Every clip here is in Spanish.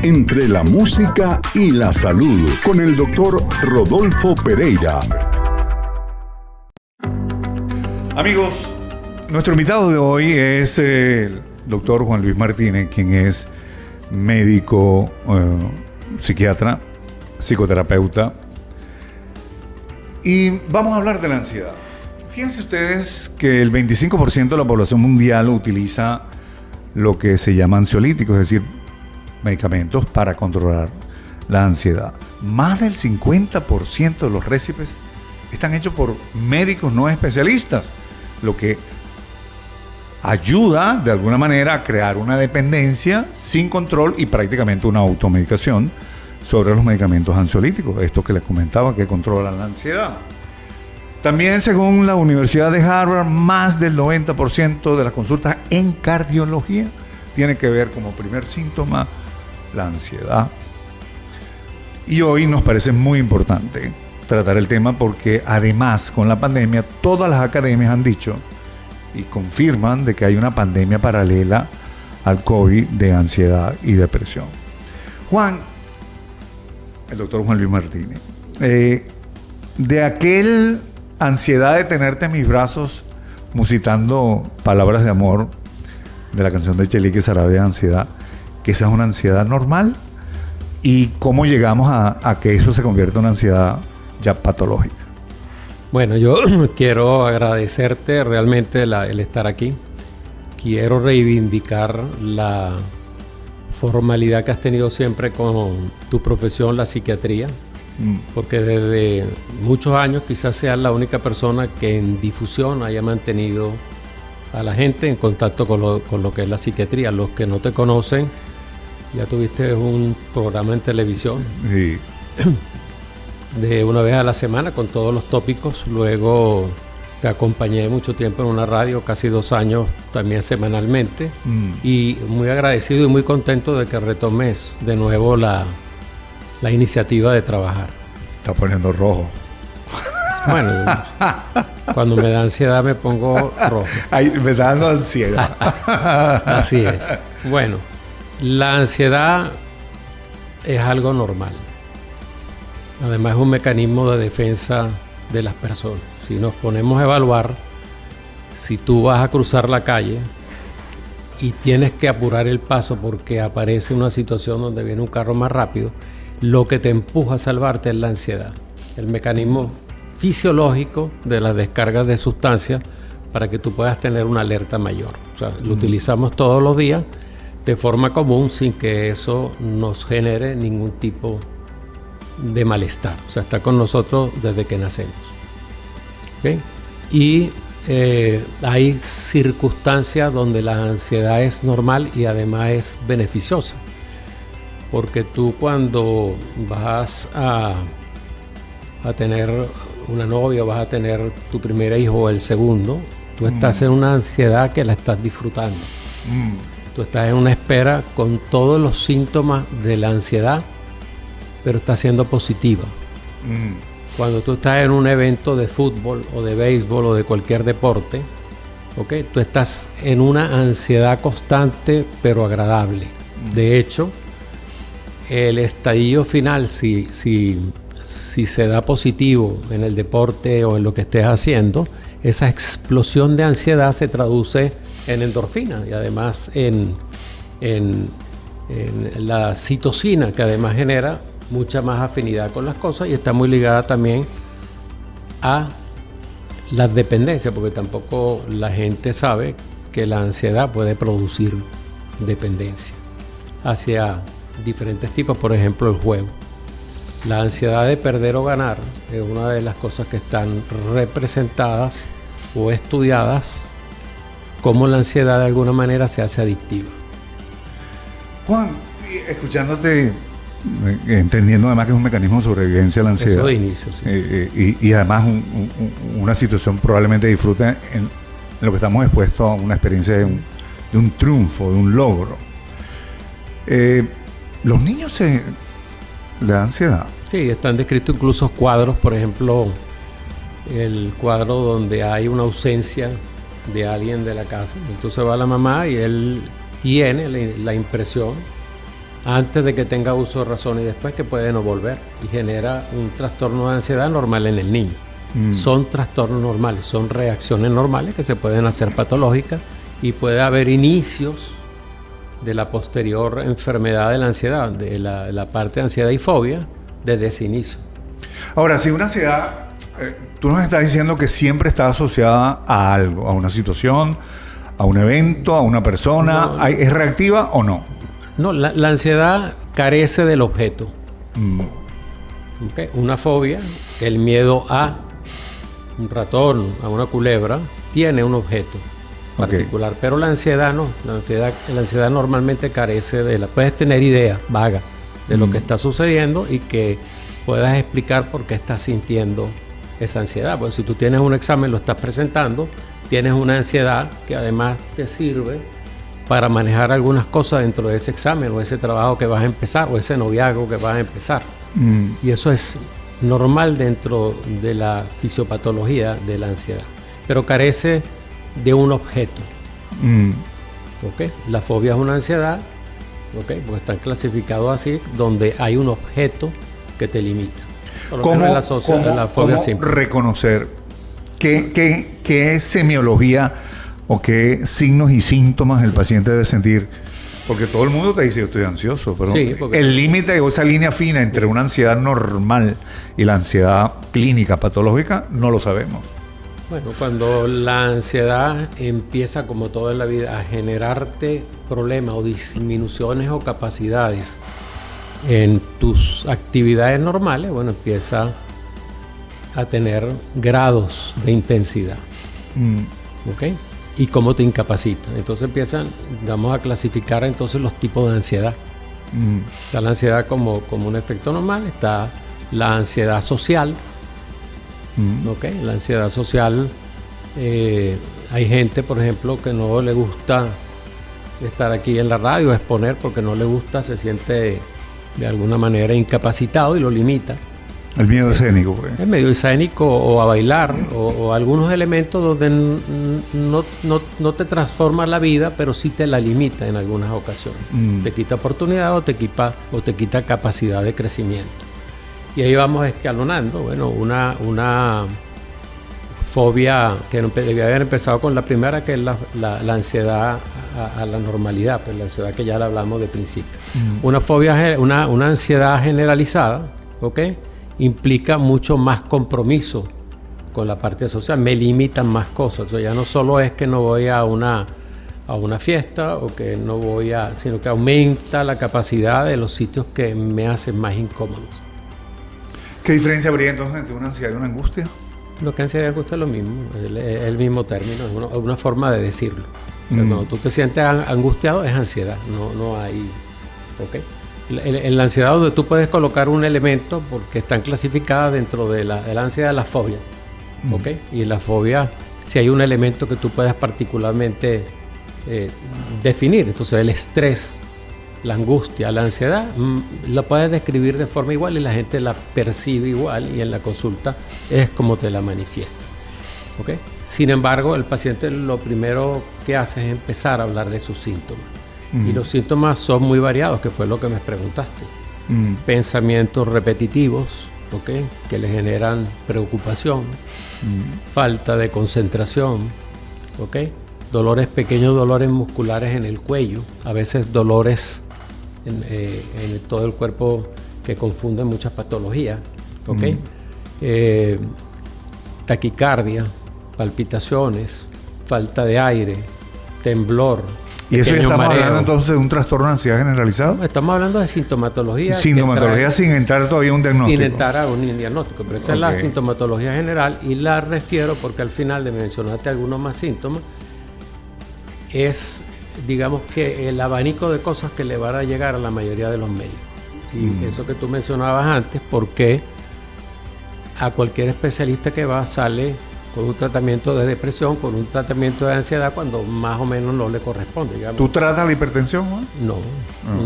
entre la música y la salud con el doctor Rodolfo Pereira. Amigos, nuestro invitado de hoy es el doctor Juan Luis Martínez, quien es médico, psiquiatra, psicoterapeuta. Y vamos a hablar de la ansiedad. Fíjense ustedes que el 25% de la población mundial utiliza lo que se llama ansiolíticos, es decir, medicamentos para controlar la ansiedad. Más del 50% de los récipes están hechos por médicos no especialistas, lo que ayuda de alguna manera a crear una dependencia sin control y prácticamente una automedicación sobre los medicamentos ansiolíticos, estos que les comentaba que controlan la ansiedad. También, según la Universidad de Harvard, más del 90% de las consultas en cardiología tiene que ver como primer síntoma la ansiedad. Y hoy nos parece muy importante tratar el tema porque además con la pandemia todas las academias han dicho y confirman de que hay una pandemia paralela al COVID de ansiedad y depresión. Juan, el doctor Juan Luis Martínez, de aquel ansiedad de tenerte en mis brazos, musitando palabras de amor de la canción de Chelique Sarabia, Ansiedad, que esa es una ansiedad normal, y cómo llegamos a que eso se convierta en una ansiedad ya patológica. Bueno, yo quiero agradecerte realmente el estar aquí. Quiero reivindicar la formalidad que has tenido siempre con tu profesión, la psiquiatría, porque desde muchos años quizás seas la única persona que en difusión haya mantenido a la gente en contacto con lo que es la psiquiatría. Los que no te conocen, ya tuviste un programa en televisión. Sí. De una vez a la semana con todos los tópicos. Luego te acompañé mucho tiempo en una radio, casi 2 años también semanalmente. Y muy agradecido y muy contento de que retomes de nuevo la iniciativa de trabajar. Está poniendo rojo. Bueno, cuando me da ansiedad me pongo rojo. Ay, me está dando ansiedad. Así es. Bueno, la ansiedad es algo normal. Además es un mecanismo de defensa de las personas. Si nos ponemos a evaluar, si tú vas a cruzar la calle y tienes que apurar el paso porque aparece una situación donde viene un carro más rápido, lo que te empuja a salvarte es la ansiedad. El mecanismo fisiológico de las descargas de sustancias para que tú puedas tener una alerta mayor. O sea, lo utilizamos todos los días de forma común sin que eso nos genere ningún tipo de malestar. O sea, está con nosotros desde que nacemos. ¿Okay? Y hay circunstancias donde la ansiedad es normal y además es beneficiosa. Porque tú cuando vas a tener una novia, vas a tener tu primer hijo o el segundo, tú estás en una ansiedad que la estás disfrutando. Tú estás en una espera con todos los síntomas de la ansiedad, pero está siendo positiva. Cuando tú estás en un evento de fútbol o de béisbol o de cualquier deporte, ¿okay? Tú estás en una ansiedad constante pero agradable. De hecho, el estadio final, si se da positivo en el deporte o en lo que estés haciendo, esa explosión de ansiedad se traduce en endorfina y además en la citocina, que además genera mucha más afinidad con las cosas y está muy ligada también a las dependencias, porque tampoco la gente sabe que la ansiedad puede producir dependencia hacia diferentes tipos, por ejemplo el juego. La ansiedad de perder o ganar es una de las cosas que están representadas o estudiadas, cómo la ansiedad de alguna manera se hace adictiva. Juan, escuchándote, entendiendo además que es un mecanismo de sobrevivencia la ansiedad. Eso de inicio, sí. Y además una situación probablemente disfruta en lo que estamos expuestos a una experiencia de un triunfo, de un logro. Los niños le da ansiedad. Sí, están descritos incluso cuadros, por ejemplo, el cuadro donde hay una ausencia de alguien de la casa. Entonces va la mamá y él tiene la impresión antes de que tenga uso de razón y después que puede no volver y genera un trastorno de ansiedad normal en el niño. Son trastornos normales, son reacciones normales que se pueden hacer patológicas y puede haber inicios de la posterior enfermedad de la ansiedad, de la parte de ansiedad y fobia desde ese inicio. Ahora, si una ansiedad, tú nos estás diciendo que siempre está asociada a algo, a una situación, a un evento, a una persona, no, ¿es reactiva o no? No, la ansiedad carece del objeto. ¿Okay? Una fobia, el miedo a un ratón, a una culebra, tiene un objeto particular, pero la ansiedad no. La ansiedad normalmente carece de puedes tener ideas vagas de lo que está sucediendo y que puedas explicar por qué estás sintiendo esa ansiedad. Pues si tú tienes un examen, lo estás presentando, tienes una ansiedad que además te sirve para manejar algunas cosas dentro de ese examen o ese trabajo que vas a empezar o ese noviazgo que vas a empezar. Y eso es normal dentro de la fisiopatología de la ansiedad, pero carece de un objeto. ¿Okay? La fobia es una ansiedad, ¿okay? Porque están clasificados así, donde hay un objeto que te limita. ¿Cómo reconocer qué semiología o qué signos y síntomas el paciente debe sentir? Porque todo el mundo te dice, yo estoy ansioso, pero sí, el límite o esa línea fina entre una ansiedad normal y la ansiedad clínica, patológica, no lo sabemos. Bueno, cuando la ansiedad empieza, como todo en la vida, a generarte problemas o disminuciones o capacidades en tus actividades normales, bueno, empieza a tener grados de intensidad. ¿Ok? Y cómo te incapacita. Entonces empiezan, vamos a clasificar entonces los tipos de ansiedad. Está la ansiedad como un efecto normal, está la ansiedad social. ¿Okay? La ansiedad social, hay gente, por ejemplo, que no le gusta estar aquí en la radio, exponer porque no le gusta, se siente de alguna manera incapacitado y lo limita. El miedo escénico. El miedo escénico o a bailar o algunos elementos donde no te transforma la vida, pero sí te la limita en algunas ocasiones. Te quita oportunidad o te quita capacidad de crecimiento. Y ahí vamos escalonando. Bueno, una fobia que debía haber empezado con la primera, que es la ansiedad a la normalidad, pues la ansiedad que ya la hablamos de principio. Una fobia, una ansiedad generalizada, ¿ok? Implica mucho más compromiso con la parte social, me limitan más cosas. O sea, ya no solo es que no voy a una fiesta o que no voy sino que aumenta la capacidad de los sitios que me hacen más incómodos. ¿Qué diferencia habría entonces entre una ansiedad y una angustia? Lo que ansiedad y angustia es lo mismo, es el mismo término, es una forma de decirlo. O sea, cuando tú te sientes angustiado es ansiedad, no hay, ¿ok? En la ansiedad, donde tú puedes colocar un elemento, porque están clasificadas dentro de la ansiedad, las fobias, ¿ok? Y en la fobia, si hay un elemento que tú puedas particularmente definir, entonces el estrés, la angustia, la ansiedad, la puedes describir de forma igual y la gente la percibe igual, y en la consulta es como te la manifiesta, ¿ok? Sin embargo, el paciente lo primero que hace es empezar a hablar de sus síntomas. Y los síntomas son muy variados, que fue lo que me preguntaste. Pensamientos repetitivos, ¿okay? Que le generan preocupación, falta de concentración, ¿okay? Pequeños dolores musculares en el cuello, a veces dolores en todo el cuerpo que confunden muchas patologías, ¿okay? Taquicardia, palpitaciones, falta de aire, temblor. ¿Y eso ya estamos hablando entonces de un trastorno de ansiedad generalizado? Estamos hablando de sintomatología. Sintomatología sin entrar todavía a un diagnóstico. Sin entrar a un diagnóstico, pero esa es la sintomatología general, y la refiero porque al final de mencionarte algunos más síntomas, es, digamos, que el abanico de cosas que le van a llegar a la mayoría de los médicos. Y eso que tú mencionabas antes, porque a cualquier especialista que va sale con un tratamiento de depresión, con un tratamiento de ansiedad cuando más o menos no le corresponde, digamos. ¿Tú tratas la hipertensión, Juan?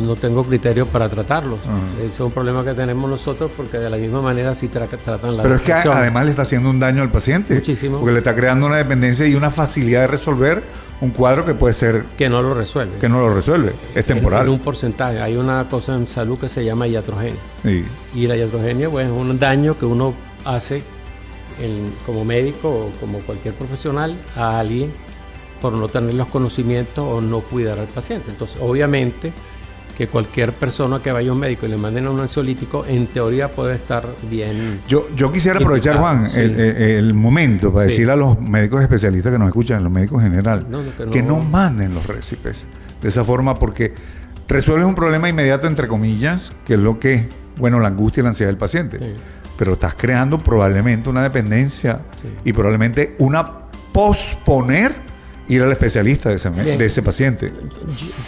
No tengo criterios para tratarlos. Ese es un problema que tenemos nosotros porque de la misma manera sí tratan la Pero es que depresión. además le está haciendo un daño al paciente. Muchísimo. Porque le está creando una dependencia y una facilidad de resolver un cuadro que puede ser que no lo resuelve. que no lo resuelve. Es temporal. En un porcentaje. Hay una cosa en salud que se llama iatrogenia. Sí. Y la iatrogenia pues, es un daño que uno hace como médico o como cualquier profesional a alguien por no tener los conocimientos o no cuidar al paciente. Entonces, obviamente, que cualquier persona que vaya a un médico y le manden a un ansiolítico, en teoría puede estar bien. Yo quisiera aprovechar, Juan, sí. el momento para Sí. decirle a los médicos especialistas que nos escuchan, los médicos en general, que no manden los récipes de esa forma, porque resuelves un problema inmediato, entre comillas, que es lo que, bueno, la angustia y la ansiedad del paciente. Sí. Pero estás creando probablemente una dependencia y probablemente una posponer ir al especialista de ese paciente.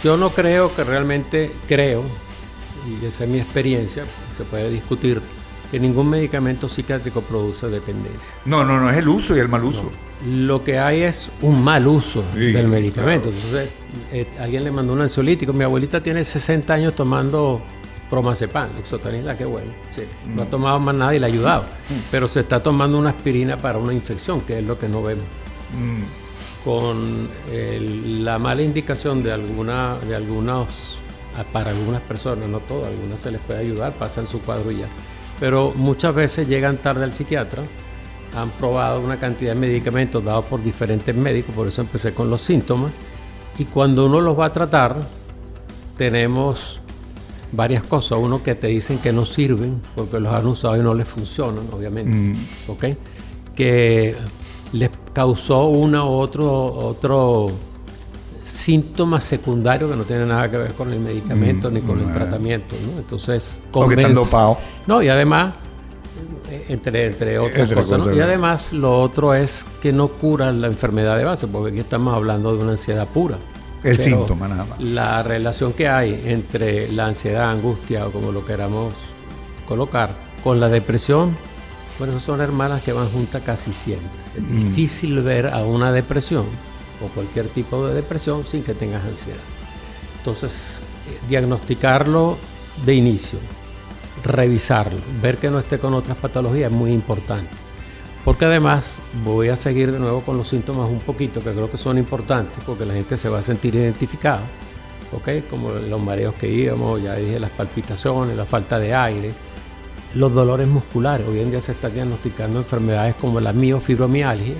Yo no creo que realmente y esa es mi experiencia, se puede discutir, que ningún medicamento psiquiátrico produce dependencia. No, es el uso y el mal uso. No. Lo que hay es un mal uso del medicamento. Claro. Entonces, alguien le mandó un ansiolítico. Mi abuelita tiene 60 años tomando Promazepam, Lexotanil, qué bueno. Sí. No ha tomado más nada y le ha ayudado. Pero se está tomando una aspirina para una infección, que es lo que no vemos. Con la mala indicación de algunos, para algunas personas, no todas, algunas se les puede ayudar, pasan su cuadro y ya. Pero muchas veces llegan tarde al psiquiatra, han probado una cantidad de medicamentos dados por diferentes médicos, por eso empecé con los síntomas, y cuando uno los va a tratar, tenemos varias cosas. Uno, que te dicen que no sirven porque los han usado y no les funcionan, obviamente. ¿Ok? Que les causó otro síntoma secundario que no tiene nada que ver con el medicamento ni con el tratamiento, ¿no? Entonces, porque están dopados. No, y además, entre otras cosas, ¿no? Y además, lo otro es que no cura la enfermedad de base, porque aquí estamos hablando de una ansiedad pura. El síntoma nada más. La relación que hay entre la ansiedad, angustia o como lo queramos colocar, con la depresión, bueno, son hermanas que van juntas casi siempre. Es difícil ver a una depresión o cualquier tipo de depresión sin que tengas ansiedad. Entonces, diagnosticarlo de inicio, revisarlo, ver que no esté con otras patologías es muy importante. Porque además voy a seguir de nuevo con los síntomas un poquito, que creo que son importantes, porque la gente se va a sentir identificada, ¿ok? Como los mareos que íbamos, ya dije, las palpitaciones, la falta de aire, los dolores musculares. Hoy en día se están diagnosticando enfermedades como la miofibromialgia,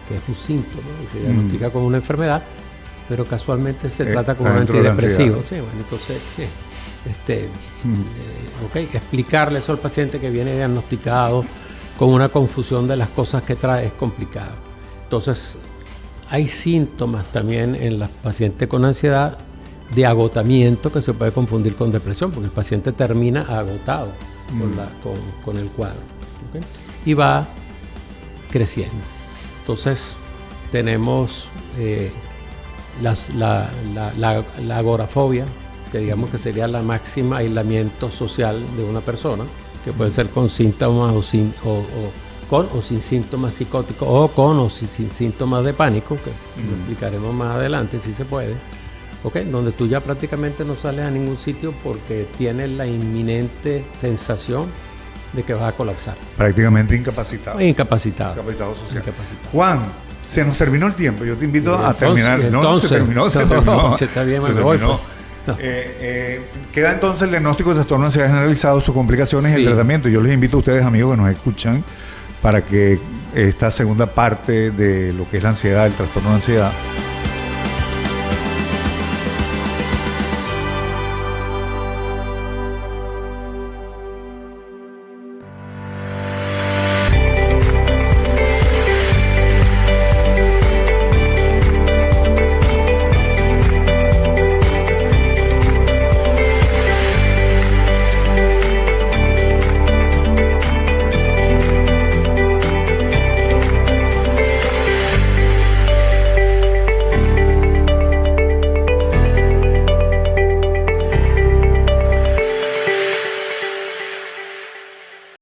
que es un síntoma, y se diagnostica como una enfermedad, pero casualmente se trata como un antidepresivo. Sí, bueno, entonces, explicarle eso al paciente que viene diagnosticado con una confusión de las cosas que trae es complicado. Entonces, hay síntomas también en los pacientes con ansiedad de agotamiento que se puede confundir con depresión, porque el paciente termina agotado con el cuadro, ¿okay? Y va creciendo. Entonces, tenemos la agorafobia, que digamos que sería la máxima aislamiento social de una persona, que puede ser con síntomas con o sin síntomas psicóticos, o con o sin síntomas de pánico, que lo explicaremos más adelante si se puede, ¿okay? Donde tú ya prácticamente no sales a ningún sitio porque tienes la inminente sensación de que vas a colapsar. Prácticamente incapacitado. Incapacitado social. Incapacitado. Juan, se nos terminó el tiempo. Yo te invito a terminar. Entonces, se terminó. Está bien, me voy. No. Queda entonces el diagnóstico de trastorno de ansiedad generalizado, sus complicaciones y el tratamiento. Yo les invito a ustedes, amigos que nos escuchan, para que esta segunda parte de lo que es la ansiedad, el trastorno de ansiedad,